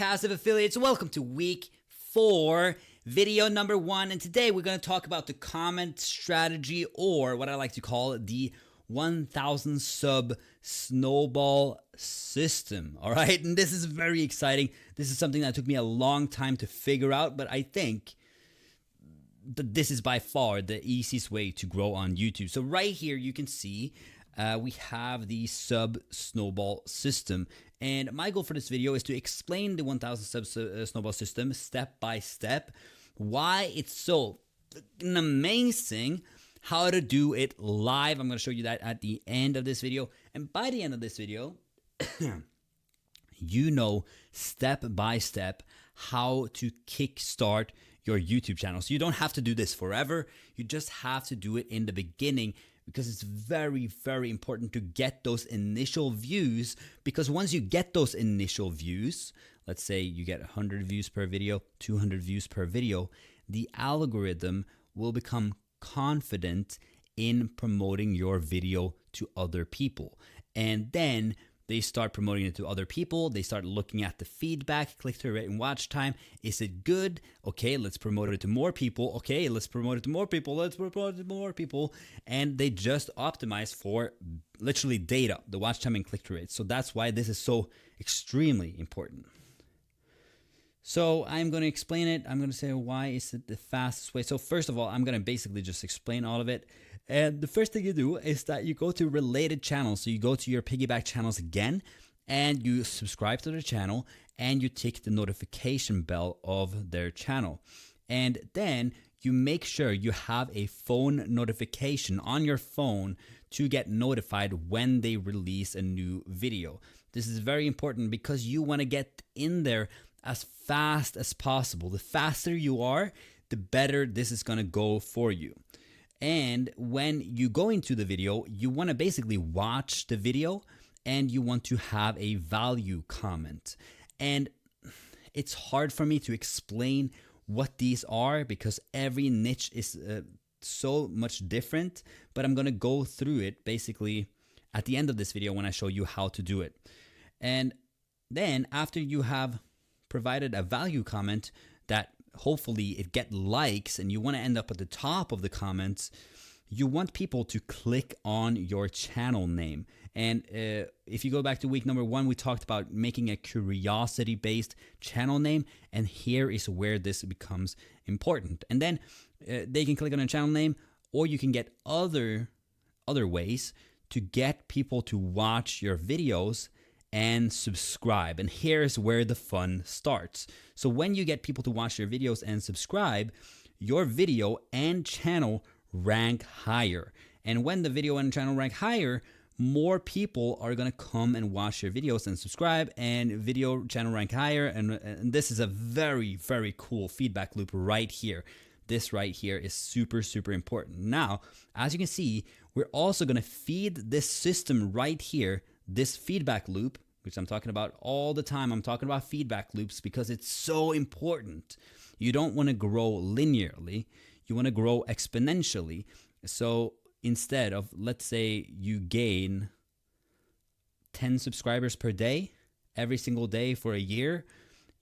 Passive Affiliates. Welcome to week 4, video number 1. And today we're going to talk about the comment strategy, or what I like to call the 1000 sub snowball system. All right. And this is very exciting. This is something that took me a long time to figure out, but I think that this is by far the easiest way to grow on YouTube. So right here, you can see we have the Sub Snowball System. And my goal for this video is to explain the 1000 Sub Snowball System step by step, why it's so amazing, how to do it live. I'm going to show you that at the end of this video. And by the end of this video, you know step by step how to kickstart your YouTube channel. So you don't have to do this forever. You just have to do it in the beginning, because it's very, very important to get those initial views. Because once you get those initial views, let's say you get 100 views per video, 200 views per video, the algorithm will become confident in promoting your video to other people. And then they start promoting it to other people. They start looking at the feedback, click-through rate, and watch time. Is it good? Okay, let's promote it to more people. Okay, let's promote it to more people. Let's promote it to more people. And they just optimize for literally data, the watch time and click-through rate. So that's why this is so extremely important. So I'm going to explain it. I'm going to say why is it the fastest way. So first of all, I'm going to basically just explain all of it. And the first thing you do is that you go to related channels. So you go to your piggyback channels again, and you subscribe to their channel, and you tick the notification bell of their channel. And then you make sure you have a phone notification on your phone to get notified when they release a new video. This is very important because you want to get in there as fast as possible. The faster you are, the better this is going to go for you. And when you go into the video, you want to basically watch the video, and you want to have a value comment. And it's hard for me to explain what these are because every niche is so much different, but I'm going to go through it basically at the end of this video when I show you how to do it. And then after you have provided a value comment that hopefully it get likes, and you want to end up at the top of the comments, you want people to click on your channel name. And if you go back to week number 1, we talked about making a curiosity based channel name, and here is where this becomes important. And then they can click on a channel name, or you can get other ways to get people to watch your videos and subscribe. And here's where the fun starts. So when you get people to watch your videos and subscribe, your video and channel rank higher. And when the video and channel rank higher, more people are going to come and watch your videos and subscribe, and video channel rank higher. And this is a very, very cool feedback loop right here. This right here is super, super important. Now, as you can see, we're also going to feed this system right here, this feedback loop, which I'm talking about all the time. I'm talking about feedback loops because it's so important. You don't want to grow linearly. You want to grow exponentially. So instead of, let's say you gain 10 subscribers per day, every single day for a year,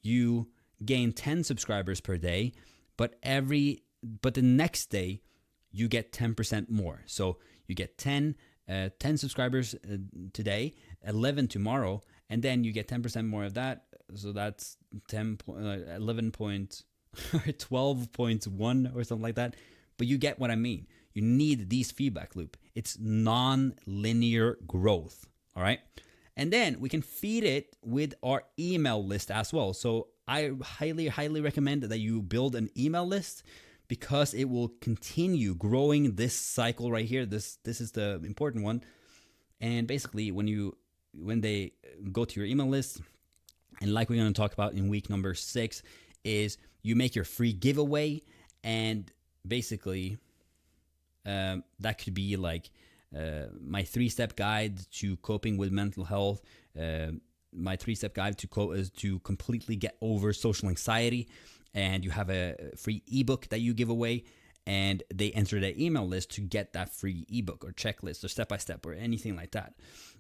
you gain 10 subscribers per day, but the next day you get 10% more. So you get 10 subscribers today, 11 tomorrow, and then you get 10% more of that. So that's 12.1 or something like that. But you get what I mean. You need these feedback loop. It's non-linear growth. All right. And then we can feed it with our email list as well. So I highly, highly recommend that you build an email list, because it will continue growing this cycle right here. This is the important one. And basically when they go to your email list, and like we're going to talk about in week number 6, is you make your free giveaway. And basically that could be like my 3-step guide to coping with mental health, my 3-step guide to completely get over social anxiety. And you have a free ebook that you give away. and they enter their email list to get that free ebook or checklist or step-by-step or anything like that.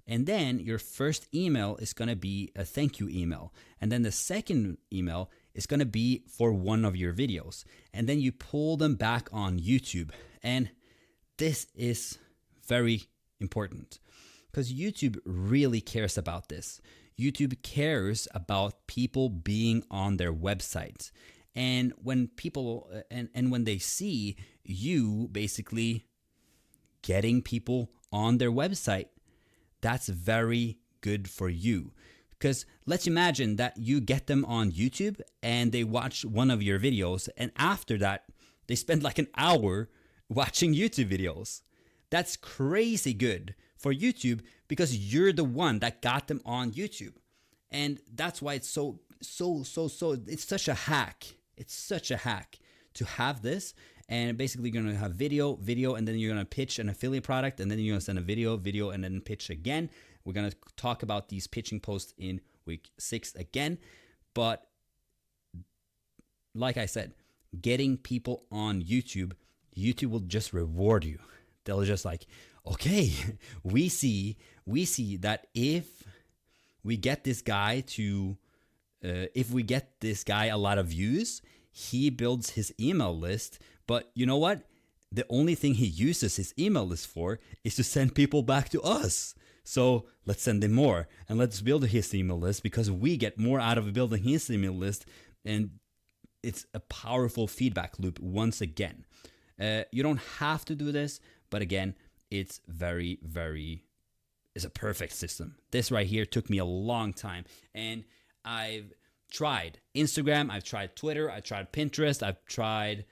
And then your first email is going to be a thank you email. And then the second email is going to be for one of your videos. And then you pull them back on YouTube. And this is very important because YouTube really cares about this. YouTube cares about people being on their website. And when people, and when they see you basically getting people on their website, that's very good for you. Because let's imagine that you get them on YouTube and they watch one of your videos, and after that, they spend like an hour watching YouTube videos. That's crazy good for YouTube because you're the one that got them on YouTube. And that's why it's it's such a hack. It's such a hack to have this. And basically you're going to have video, and then you're going to pitch an affiliate product, and then you're going to send a video, and then pitch again. We're going to talk about these pitching posts in week 6 again. But like I said, getting people on YouTube will just reward you. They'll just like, okay, we see that if we get this guy a lot of views, he builds his email list. But you know what? The only thing he uses his email list for is to send people back to us. So let's send him more and let's build his email list because we get more out of building his email list. And it's a powerful feedback loop once again. You don't have to do this, but again, it's very, it's a perfect system. This right here took me a long time, and I've tried Instagram, I've tried Twitter, I've tried Pinterest, I've tried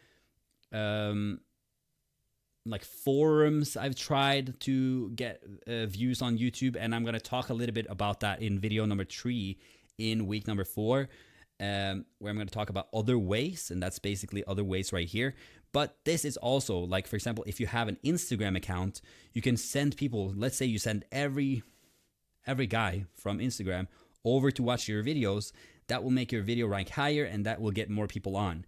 like forums. I've tried to get views on YouTube, and I'm going to talk a little bit about that in video number 3 in week number 4, where I'm going to talk about other ways, and that's basically other ways right here. But this is also, like, for example, if you have an Instagram account, you can send people, let's say you send every guy from Instagram over to watch your videos. That will make your video rank higher, and that will get more people on.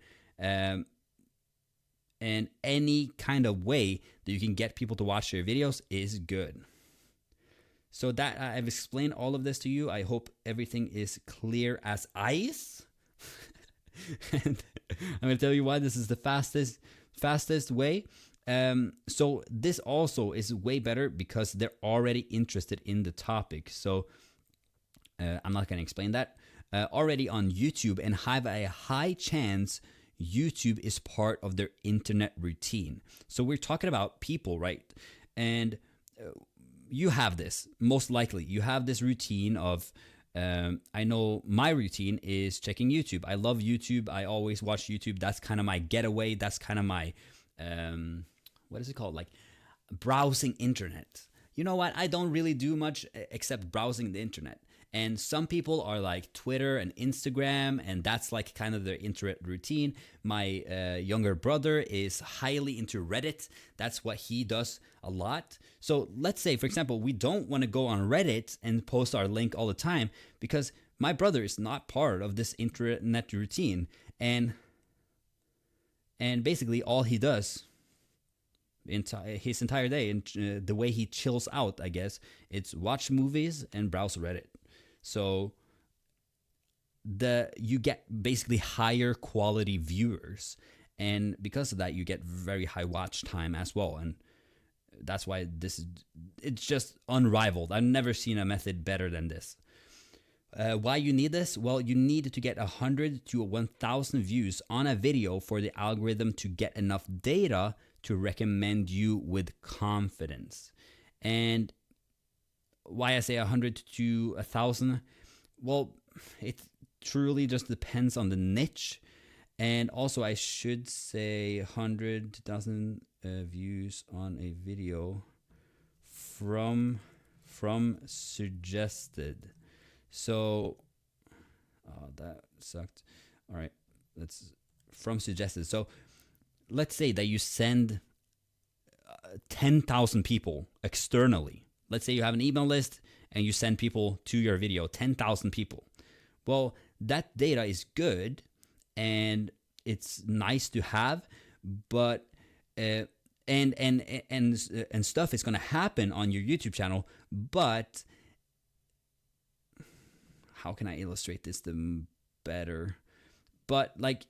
And any kind of way that you can get people to watch your videos is good. So that I've explained all of this to you. I hope everything is clear as ice. And I'm going to tell you why this is the fastest way. So this also is way better because they're already interested in the topic. So I'm not going to explain that. Already on YouTube, and have a high chance YouTube is part of their internet routine. So we're talking about people, right? And you have this, most likely. You have this routine of, I know my routine is checking YouTube. I love YouTube. I always watch YouTube. That's kind of my getaway. That's kind of my, what is it called? Like browsing internet. You know what? I don't really do much except browsing the internet. And some people are like Twitter and Instagram, and that's like kind of their internet routine. My younger brother is highly into Reddit. That's what he does a lot. So let's say, for example, we don't want to go on Reddit and post our link all the time because my brother is not part of this internet routine. And basically all he does his entire day, and the way he chills out, I guess, it's watch movies and browse Reddit. So you get basically higher quality viewers, and because of that, you get very high watch time as well. And that's why it's just unrivaled. I've never seen a method better than this. Why you need this? Well, you need to get 100 to 1,000 views on a video for the algorithm to get enough data to recommend you with confidence. And why I say 100 to 1,000? Well, it truly just depends on the niche. And also I should say 100 to 1,000 views on a video from suggested. So, that sucked. All right, that's from suggested. So let's say that you send 10,000 people externally. Let's say you have an email list and you send people to your video, 10,000 people. Well, that data is good and it's nice to have, but and stuff is going to happen on your YouTube channel. But how can I illustrate this better? But like,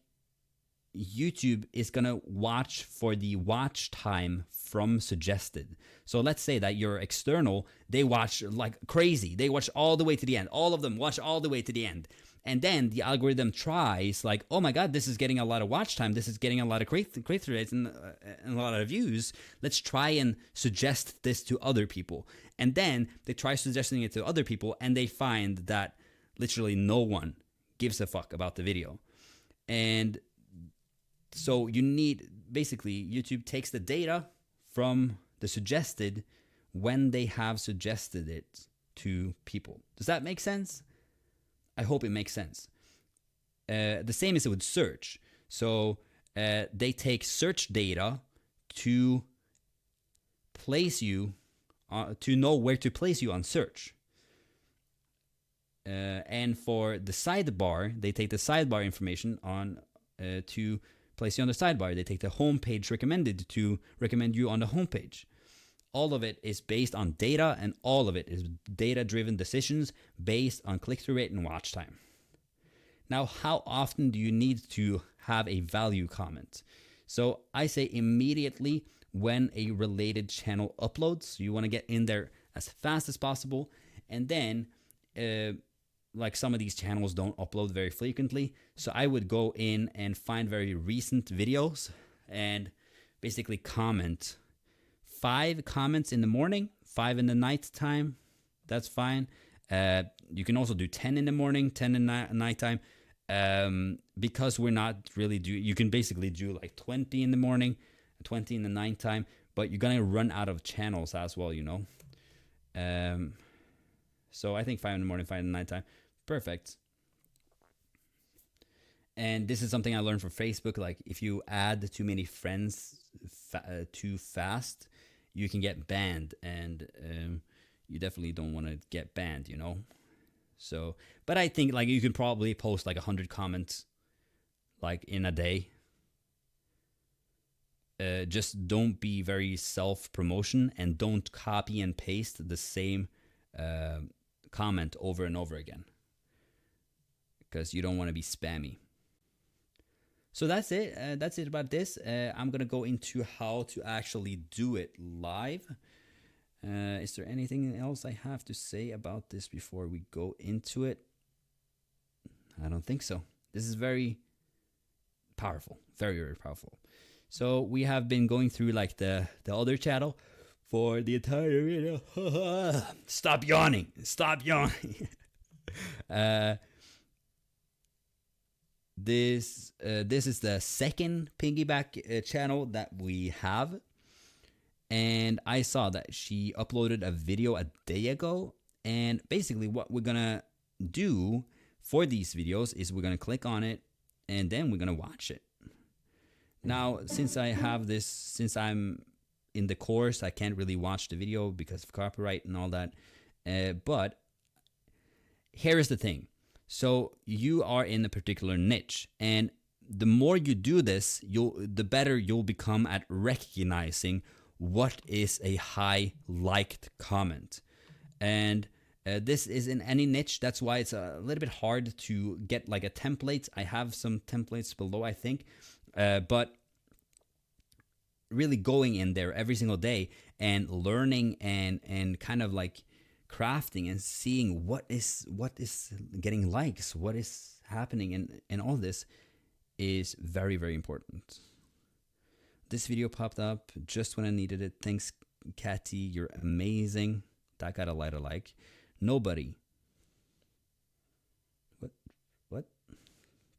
YouTube is going to watch for the watch time from suggested. So let's say that your external, they watch like crazy. They watch all the way to the end. All of them watch all the way to the end. And then the algorithm tries like, oh my God, this is getting a lot of watch time. This is getting a lot of click-through rates and a lot of views. Let's try and suggest this to other people. And then they try suggesting it to other people, and they find that literally no one gives a fuck about the video. And so you need, basically, YouTube takes the data from the suggested when they have suggested it to people. Does that make sense? I hope it makes sense. The same is with search. So they take search data to place you, to know where to place you on search. And for the sidebar, they take the sidebar information on to place you on the sidebar. They take the homepage recommended to recommend you on the homepage. All of it is based on data, and all of it is data-driven decisions based on click-through rate and watch time. Now, how often do you need to have a value comment? So I say immediately when a related channel uploads. You want to get in there as fast as possible. And then, like some of these channels don't upload very frequently. So I would go in and find very recent videos and basically comment 5 comments in the morning, 5 in the night time. That's fine. You can also do 10 in the morning, 10 in nighttime. Because we're not really you can basically do like 20 in the morning, 20 in the nighttime, but you're going to run out of channels as well, you know. So I think 5 in the morning, 5 in the nighttime. Perfect. And this is something I learned from Facebook. Like if you add too many friends too fast, you can get banned, and you definitely don't want to get banned, you know. So, but I think like you can probably post like 100 comments like in a day. Just don't be very self-promotion, and don't copy and paste the same comment over and over again, because you don't want to be spammy. So that's it. That's it about this. I'm going to go into how to actually do it live. Is there anything else I have to say about this before we go into it? I don't think so. This is very powerful. Very, very powerful. So we have been going through like the other channel for the entire video. Stop yawning. Stop yawning. This is the second piggyback channel that we have, and I saw that she uploaded a video a day ago. And basically what we're gonna do for these videos is we're gonna click on it, and then we're gonna watch it. Now, since I'm in the course, I can't really watch the video because of copyright and all that, but here is the thing. So you are in a particular niche, and the more you do this, the better you'll become at recognizing what is a high liked comment. And this is in any niche. That's why it's a little bit hard to get like a template. I have some templates below, I think, but really going in there every single day and learning and kind of like crafting and seeing what is getting likes, what is happening, and all this is very, very important. This video popped up just when I needed it. Thanks, Catty. You're amazing. That got a lighter like. Nobody. What?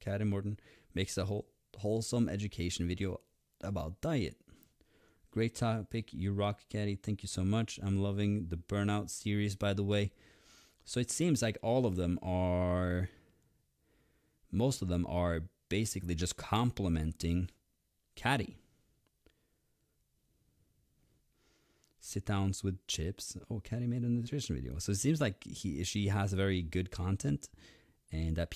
Cat and Morton makes a wholesome education video about diet. Great topic. You rock, Catty. Thank you so much. I'm loving the Burnout series, by the way. So it seems like most of them are basically just complimenting Catty. Sit downs with chips. Oh, Catty made a nutrition video. So it seems like she has very good content, and that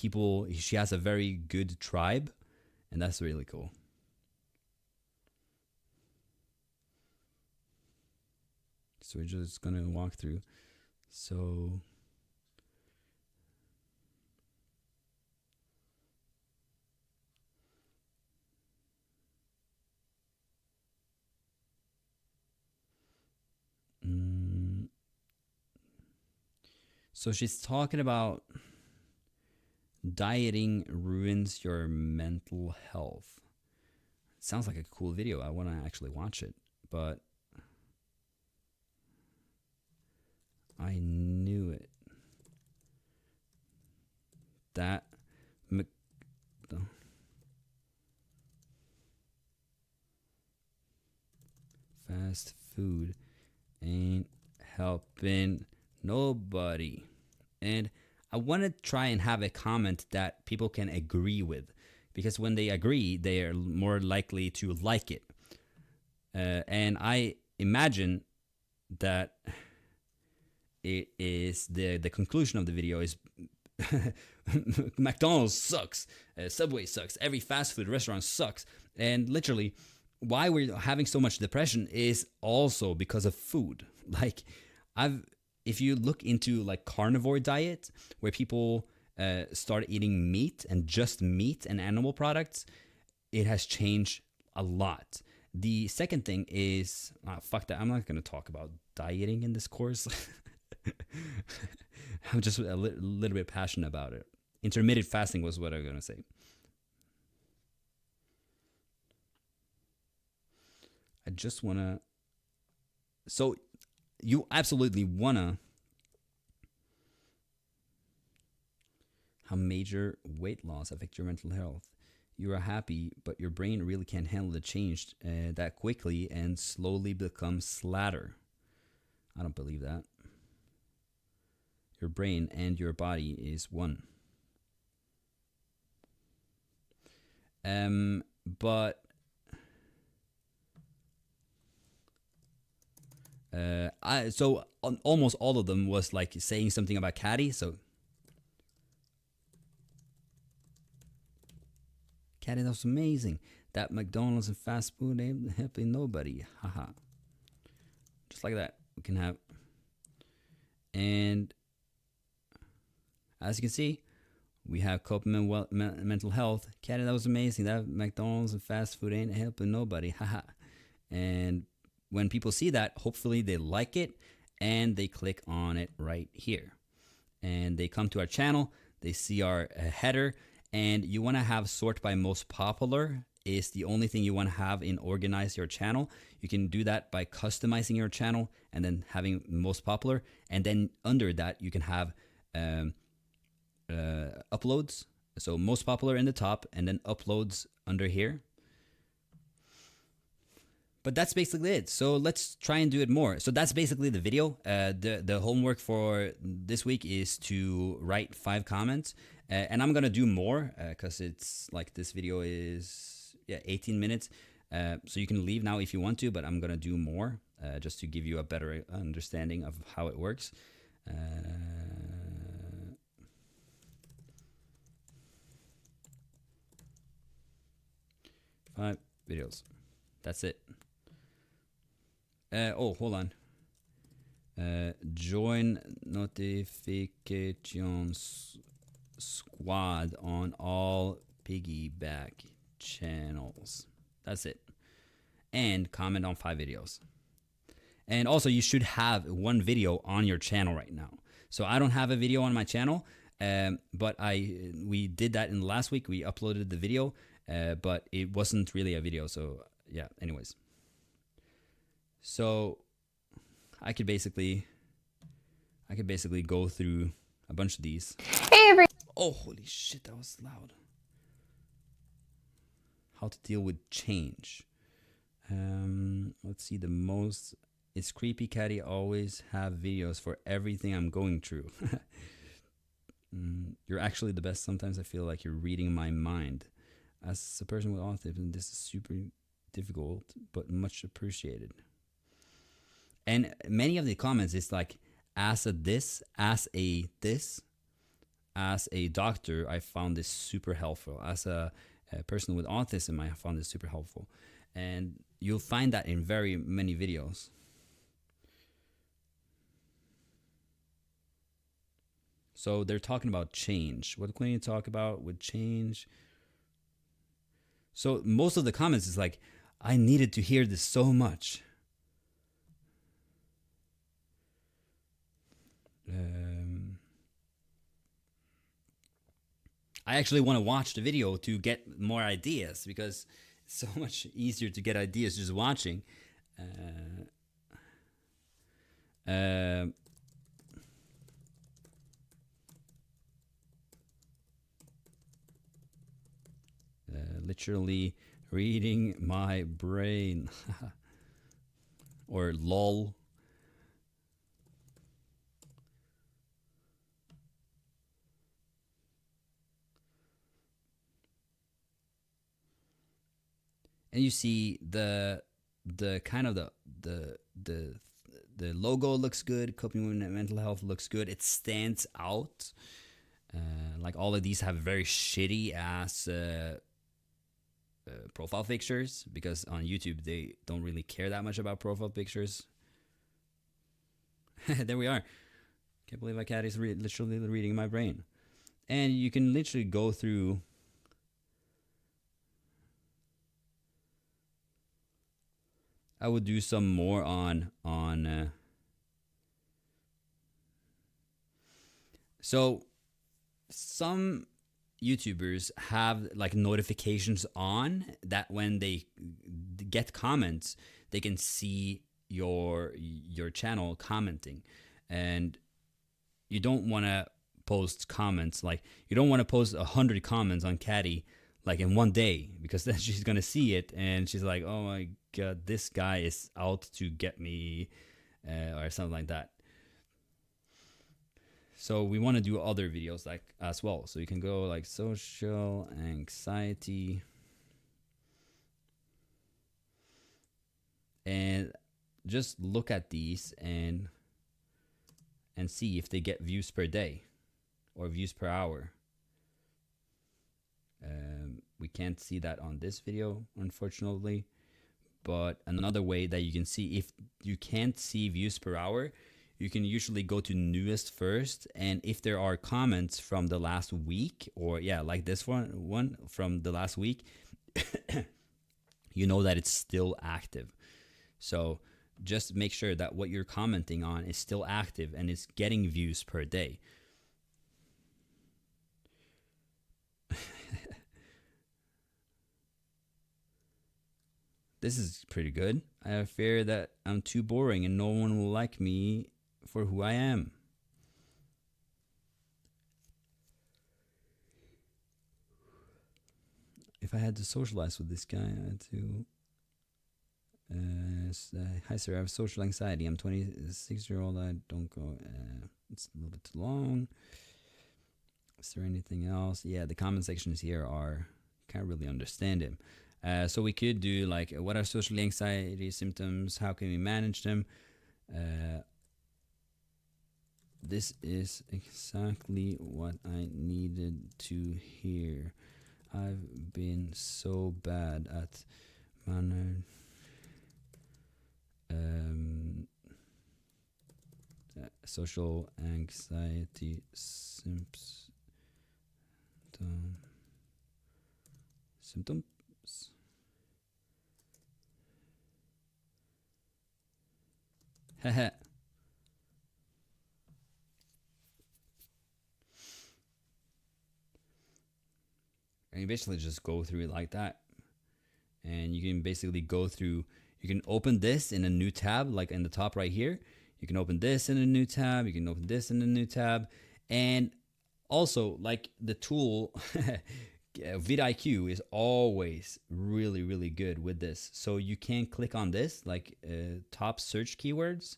she has a very good tribe, and that's really cool. So we're just gonna walk through. So so she's talking about dieting ruins your mental health. It sounds like a cool video. I want to actually watch it, but I knew it. That fast food ain't helping nobody. And I want to try and have a comment that people can agree with, because when they agree, they are more likely to like it. And I imagine that it is the conclusion of the video is McDonald's sucks, Subway sucks, every fast food restaurant sucks. And literally, why we're having so much depression is also because of food. Like, if you look into like carnivore diet, where people start eating meat and just meat and animal products, it has changed a lot. The second thing is, fuck that, I'm not going to talk about dieting in this course. I'm just a little bit passionate about it. Intermittent fasting was what I was going to say. I just want to... So you absolutely want to... How major weight loss affect your mental health. You are happy, but your brain really can't handle the change that quickly and slowly becomes slatter. I don't believe that. Your brain and your body is one. But almost all of them was like saying something about Caddy. So Caddy, that was amazing. That McDonald's and fast food ain't helping nobody. Haha. Just like that, we can have. And as you can see, we have coping mental health. Caddy, that was amazing. That McDonald's and fast food ain't helping nobody. Haha. And when people see that, hopefully they like it and they click on it right here. And they come to our channel, they see our header, and you want to have sort by most popular is the only thing you want to have in organize your channel. You can do that by customizing your channel and then having most popular. And then under that, you can have uploads. So most popular in the top and then uploads under here. But that's basically it. So let's try and do it more. So that's basically the video. The homework for this week is to write 5 comments. And I'm going to do more because it's like this video is 18 minutes. So you can leave now if you want to, but I'm going to do more just to give you a better understanding of how it works. 5 videos. That's it. Oh, hold on. Join notifications squad on all piggyback channels. That's it. And comment on 5 videos. And also, you should have 1 video on your channel right now. So I don't have a video on my channel, but we did that in the last week. We uploaded the video, but it wasn't really a video. So yeah, anyways. So I could basically go through a bunch of these. Oh, holy shit, that was loud. How to deal with change. Let's see, the most. It's creepy Caddy always have videos for everything I'm going through. You're actually the best. Sometimes I feel like you're reading my mind. As a person with autism, this is super difficult, but much appreciated. And many of the comments is like, as a doctor, I found this super helpful. As a person with autism, I found this super helpful. And you'll find that in very many videos. So they're talking about change. What can you talk about with change? So most of the comments is like, I needed to hear this so much. I actually want to watch the video to get more ideas, because it's so much easier to get ideas just watching. Literally reading my brain. Or lol. And you see the kind of the logo looks good. Coping with mental health looks good. It stands out. Like all of these have very shitty ass profile pictures, because on YouTube they don't really care that much about profile pictures. There we are. Can't believe my cat is literally reading my brain. And you can literally go through. I would do some more on so some YouTubers have like notifications on that when they get comments, they can see your channel commenting. And you don't want to post comments, like you don't want to post 100 comments on Caddy like in one day, because then she's gonna see it and she's like, oh my god, this guy is out to get me, or something like that. So we want to do other videos like as well. So you can go like social anxiety, and just look at these and see if they get views per day or views per hour. We can't see that on this video, unfortunately. But another way that you can see, if you can't see views per hour, you can usually go to newest first, and if there are comments from the last week, or yeah, like this one from the last week, you know that it's still active. So just make sure that what you're commenting on is still active and is getting views per day. This is pretty good. I have fear that I'm too boring and no one will like me for who I am. If I had to socialize with this guy, I had to. Hi sir, I have social anxiety. I'm 26-year-old. I don't go. It's a little bit too long. Is there anything else? Yeah, the comment sections here are, can't really understand him. So we could do like, what are social anxiety symptoms? How can we manage them? This is exactly what I needed to hear. I've been so bad at manner. Social anxiety symptoms. Haha. And you basically just go through it like that. And you can basically go through, you can open this in a new tab, like in the top right here. You can open this in a new tab. You can open this in a new tab. And also, like the tool, vidIQ is always really, really good with this. So you can click on this, like top search keywords.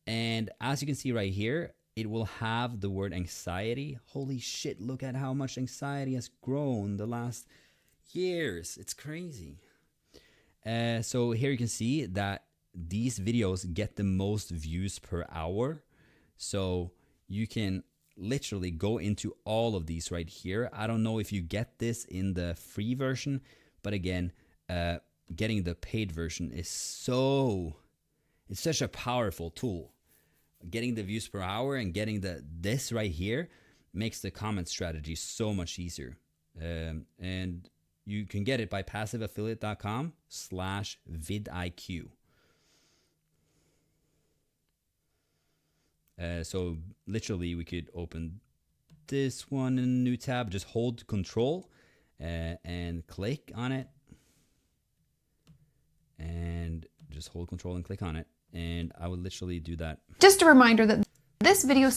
And as you can see right here, it will have the word anxiety. Holy shit, look at how much anxiety has grown the last years. It's crazy. So here you can see that these videos get the most views per hour. So you can literally go into all of these right here. I don't know if you get this in the free version, but again, getting the paid version is it's such a powerful tool. getting the views per hour and getting this right here makes the comment strategy so much easier. And you can get it by passiveaffiliate.com/vidIQ. So literally we could open this one in a new tab, just hold Control and click on it, and just hold Control and click on it, and I would literally do that. Just a reminder that this video...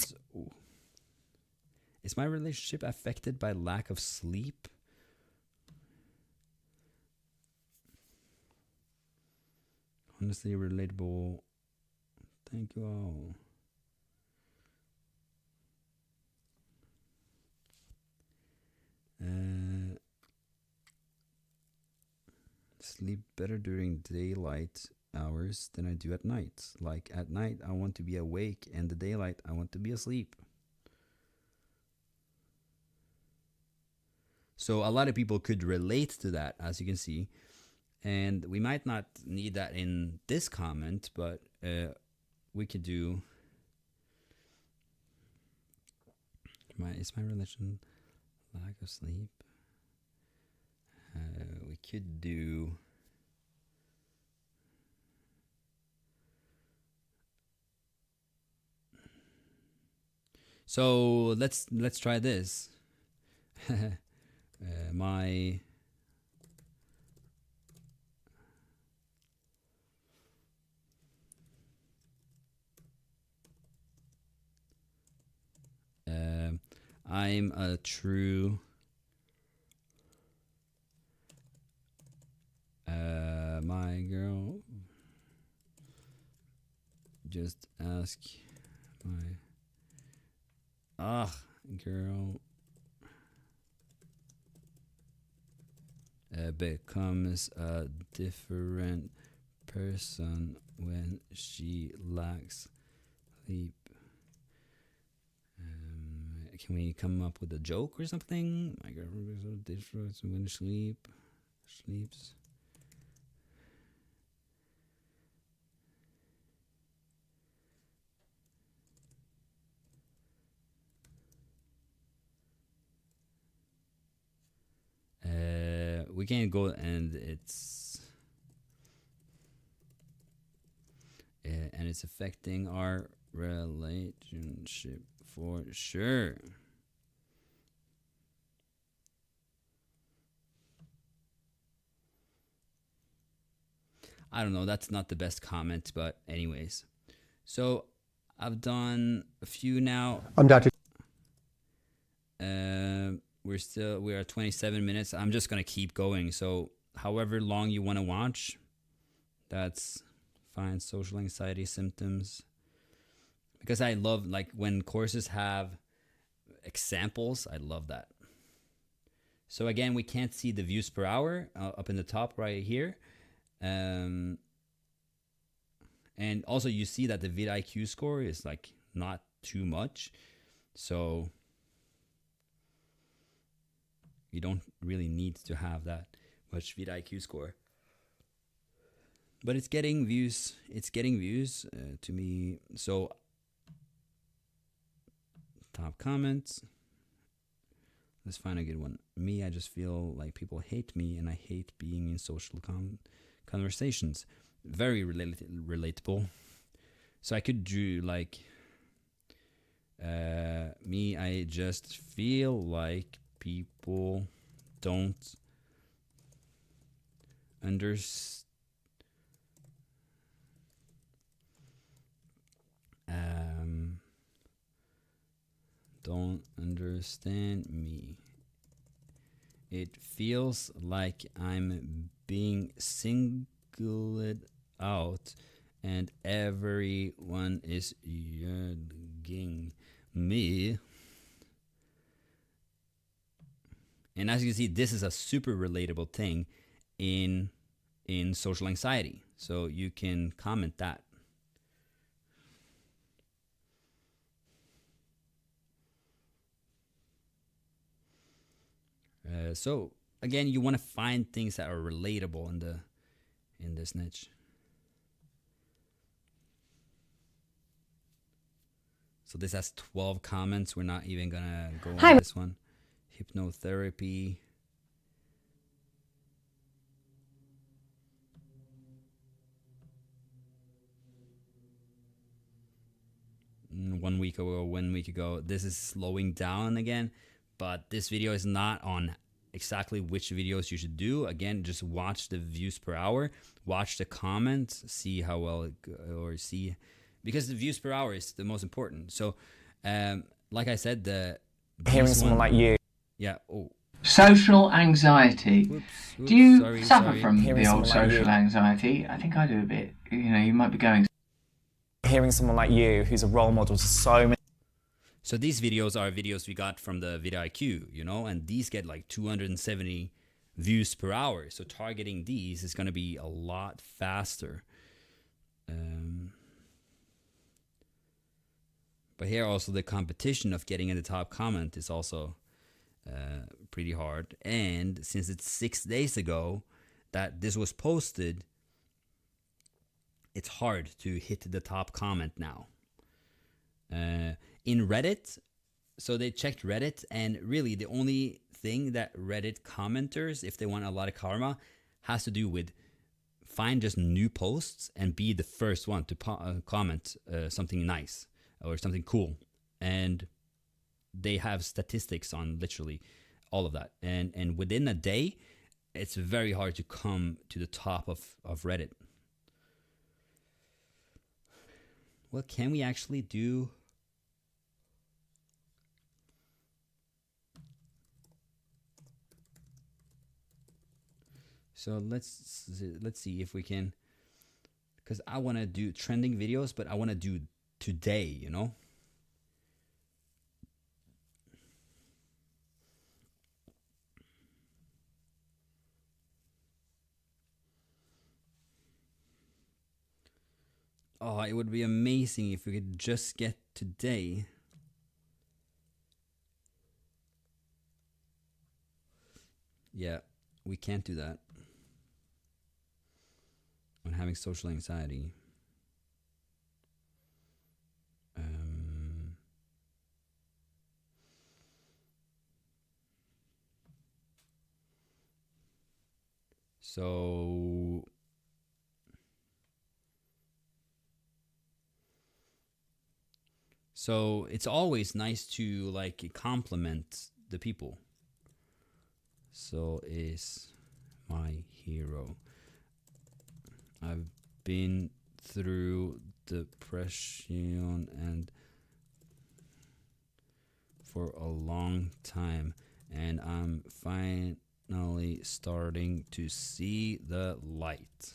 Is my relationship affected by lack of sleep? Honestly relatable. Thank you all. Sleep better during daylight hours than I do at night. Like at night, I want to be awake, and the daylight, I want to be asleep. So a lot of people could relate to that, as you can see. And we might not need that in this comment, but we could do... Is my religion lack of sleep? We could do... So let's try this. My I'm a true my girl. Just ask my girl becomes a different person when she lacks sleep. Can we come up with a joke or something? My girl becomes a different when she sleeps. We can't go, and it's and it's affecting our relationship for sure. I don't know, that's not the best comment, but anyways. So I've done a few now. I'm Dr. We're at 27 minutes. I'm just gonna keep going. So however long you want to watch, that's fine. Social anxiety symptoms, because I love, like, when courses have examples, I love that. So again, we can't see the views per hour up in the top right here. And also you see that the vidIQ score is like not too much. So you don't really need to have that much vidIQ score. But it's getting views. It's getting views to me. So top comments. Let's find a good one. Me, I just feel like people hate me, and I hate being in social conversations. Very relatable. So I could do like me, I just feel like people don't understand me. It feels like I'm being singled out and everyone is judging me. And as you can see, this is a super relatable thing in social anxiety. So you can comment that. So again, you want to find things that are relatable in this niche. So this has 12 comments. We're not even gonna go Hi. on this one. Hypnotherapy. One week ago. This is slowing down again, but this video is not on exactly which videos you should do. Again, just watch the views per hour, watch the comments, see how well it or see, because the views per hour is the most important. So like I said, hearing someone like you. Yeah. Oh. Social anxiety. Whoops, Do you sorry, suffer sorry. from Hearing the old someone like social you. anxiety? I think I do a bit. You know, you might be going. Hearing someone like you, who's a role model to so many. So these videos are videos we got from the vidIQ, you know, and these get like 270 views per hour. So targeting these is going to be a lot faster. But here also the competition of getting in the top comment is also pretty hard. And since it's 6 days ago that this was posted, it's hard to hit the top comment now. In Reddit, so they checked Reddit, and really the only thing that Reddit commenters, if they want a lot of karma, has to do with find just new posts and be the first one to comment something nice or something cool. And they have statistics on literally all of that. And within a day, it's very hard to come to the top of Reddit. What can we actually do? So let's see if we can, because I want to do trending videos, but I want to do today, you know. Oh, it would be amazing if we could just get today. Yeah, we can't do that. On having social anxiety. So it's always nice to like compliment the people. So is my hero. I've been through depression and for a long time, and I'm finally starting to see the light.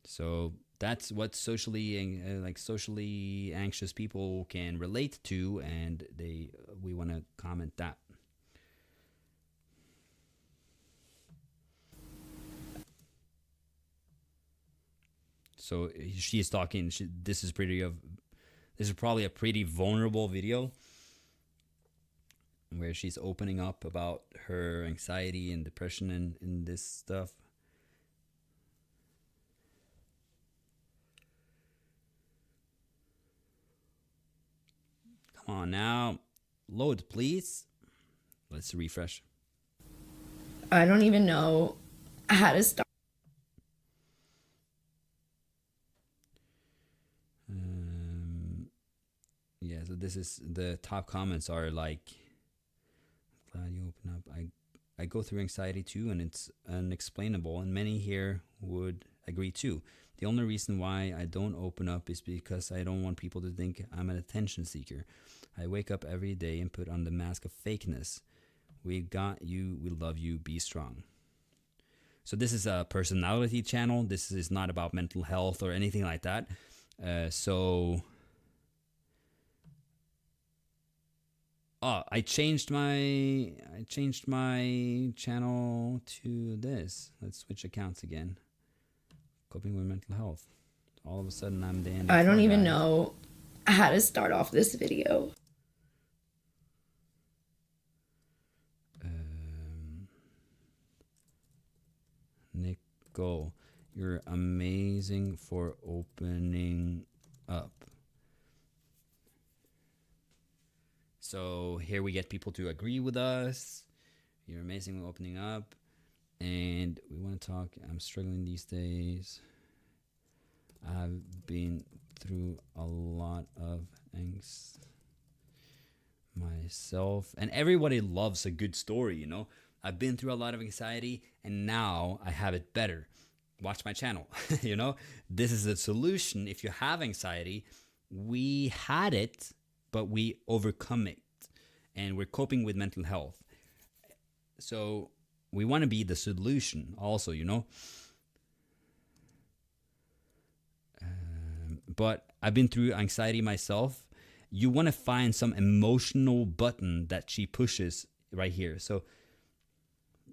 So that's what socially anxious people can relate to, and we want to comment that. So she's talking. This is probably a pretty vulnerable video where she's opening up about her anxiety and depression and this stuff. Come on now, load please. Let's refresh. I don't even know how to start. Yeah, so this is the top comments are like, glad you open up. I go through anxiety too, and it's unexplainable, and many here would agree too. The only reason why I don't open up is because I don't want people to think I'm an attention seeker. I wake up every day and put on the mask of fakeness. We got you, we love you, be strong. So this is a personality channel. This is not about mental health or anything like that. I changed my channel to this. Let's switch accounts again. Coping with mental health. All of a sudden I'm the end. I don't even know how to start off this video. Nicole. You're amazing for opening up. So here we get people to agree with us. You're amazing with opening up. And we want to talk. I'm struggling these days. I've been through a lot of angst myself. And everybody loves a good story, you know. I've been through a lot of anxiety and now I have it better. Watch my channel. You know, this is a solution. If you have anxiety, we had it, but we overcome it. And we're coping with mental health. So we want to be the solution also, you know. But I've been through anxiety myself. You want to find some emotional button that she pushes right here. So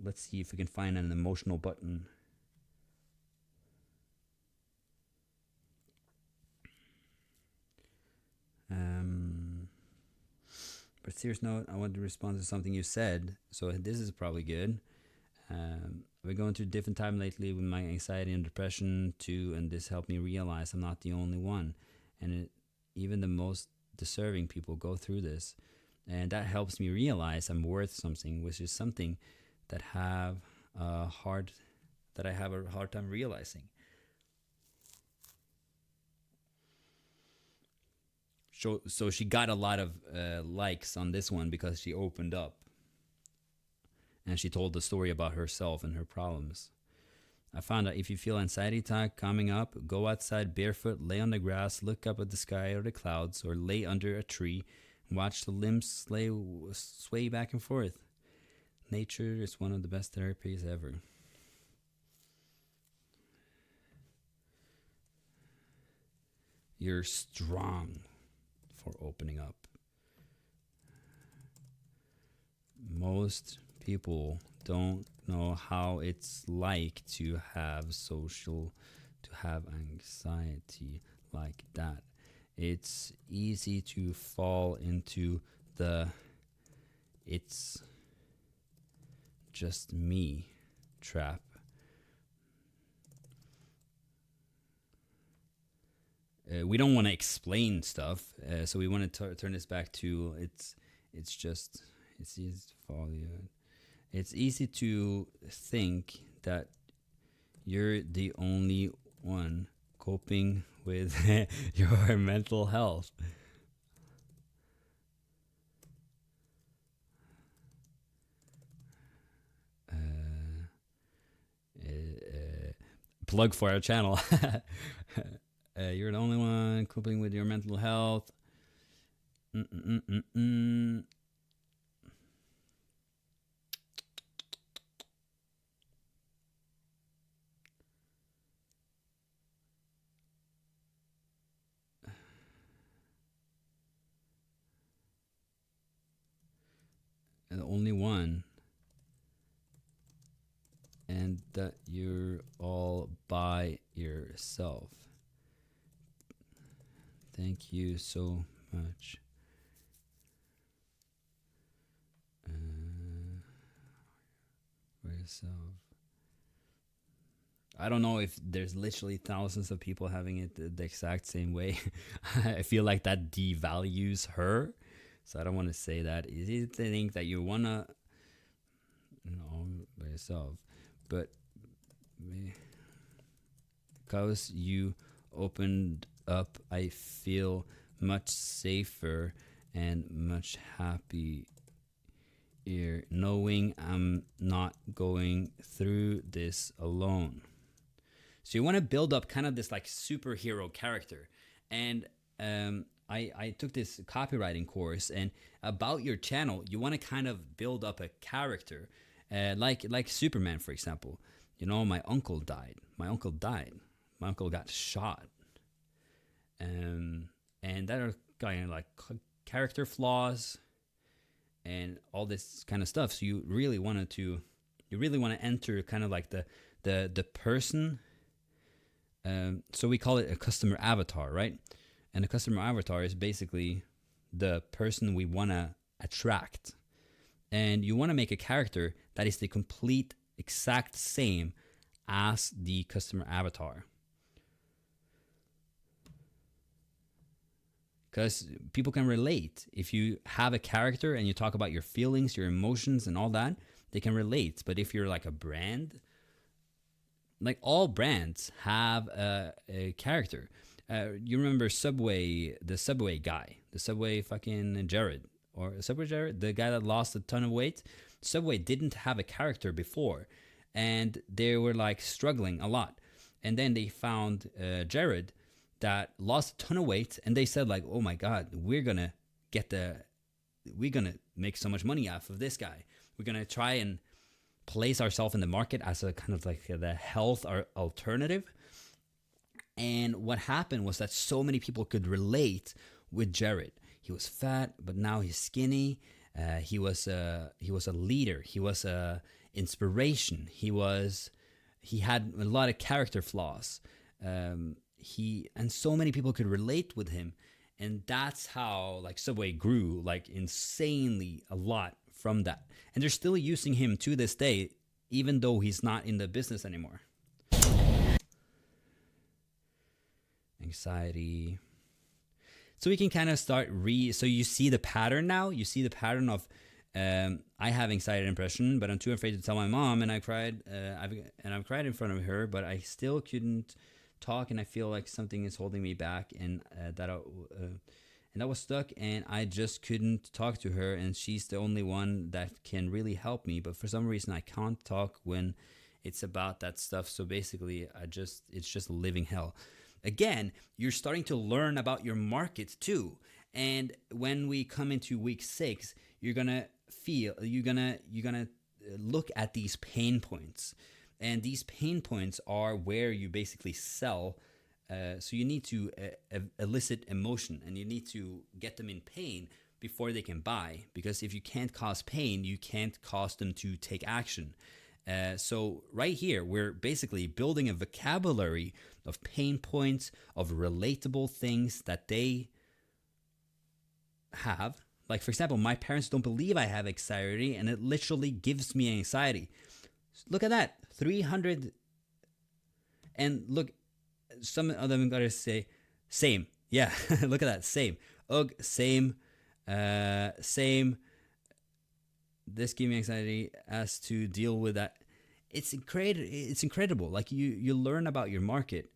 let's see if we can find an emotional button. But serious note, I want to respond to something you said. So this is probably good. We're going through a different time lately with my anxiety and depression too, and this helped me realize I'm not the only one. And even the most deserving people go through this. And that helps me realize I'm worth something, which is something that I have a hard time realizing. So she got a lot of likes on this one because she opened up. And she told the story about herself and her problems. I found out if you feel anxiety attack coming up, go outside barefoot, lay on the grass, look up at the sky or the clouds, or lay under a tree and watch the limbs sway back and forth. Nature is one of the best therapies ever. You're strong for opening up. Most people don't know how it's like to have anxiety like that. It's easy to fall into the "it's just me" trap. We don't want to explain stuff, so we want to turn this back to it's easy to follow you. It's easy to think that you're the only one coping with your mental health. Plug for our channel. You're the only one coping with your mental health. The only one, and that you're all by yourself. Thank you so much. For yourself. I don't know if there's literally thousands of people having it the exact same way. I feel like that devalues her. So I don't want to say that. It's easy to think that you want to, by yourself. But because you opened up, I feel much safer and much happier knowing I'm not going through this alone. So you want to build up kind of this like superhero character. And I took this copywriting course, and about your channel, you want to kind of build up a character, like Superman, for example. You know, my uncle died. My uncle got shot. And that are kind of like character flaws and all this kind of stuff. So you really want to enter kind of like the person. So we call it a customer avatar, right? And a customer avatar is basically the person we want to attract. And you want to make a character that is the complete exact same as the customer avatar. Because people can relate. If you have a character and you talk about your feelings, your emotions, and all that, they can relate. But if you're like a brand, like all brands have a character. You remember Subway, the Subway guy, the Subway fucking Jared, or Subway Jared, the guy that lost a ton of weight. Subway didn't have a character before, and they were like struggling a lot. And then they found Jared that lost a ton of weight, and they said like, oh my God, we're gonna make so much money off of this guy. We're gonna try and place ourselves in the market as a kind of like the health alternative. And what happened was that so many people could relate with Jared. He was fat, but now he's skinny. He was a leader. He was a inspiration. He had a lot of character flaws. And so many people could relate with him. And that's how like Subway grew like insanely a lot from that. And they're still using him to this day, even though he's not in the business anymore. Anxiety. So we can kind of start so you see the pattern now. You see the pattern of I have anxiety and depression, but I'm too afraid to tell my mom, and I cried. I've cried in front of her, but I still couldn't talk, and I feel like something is holding me back, and that was stuck, and I just couldn't talk to her, and she's the only one that can really help me. But for some reason, I can't talk when it's about that stuff. So basically, it's just living hell. Again, you're starting to learn about your market too. And when we come into week 6, you're gonna look at these pain points. And these pain points are where you basically sell. So you need to elicit emotion, and you need to get them in pain before they can buy. Because if you can't cause pain, you can't cause them to take action. So right here, we're basically building a vocabulary of pain points, of relatable things that they have. Like, for example, my parents don't believe I have anxiety, and it literally gives me anxiety. Look at that, 300. And look, some of them gotta say, same. Yeah, look at that, same. Ugh, same. Same. This gave me anxiety as to deal with that. It's incredible. Like you learn about your market,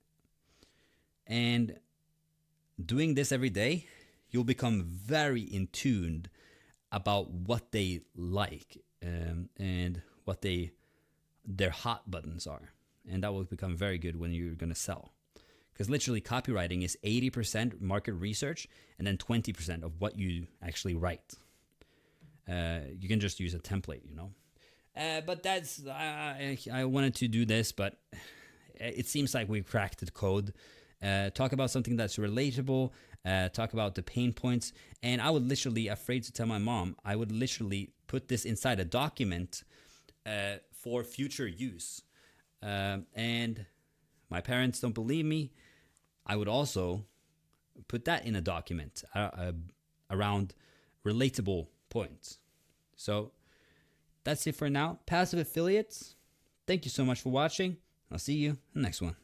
and doing this every day, you'll become very in tune about what they like and what their hot buttons are, and that will become very good when you're gonna sell. Because literally, copywriting is 80% market research, and then 20% of what you actually write. You can just use a template, you know. But that's I wanted to do this, but it seems like we cracked the code. Talk about something that's relatable. Talk about the pain points. And I would literally, afraid to tell my mom, I would literally put this inside a document for future use. And my parents don't believe me. I would also put that in a document around relatable points. So that's it for now. Passive affiliates, thank you so much for watching. I'll see you in the next one.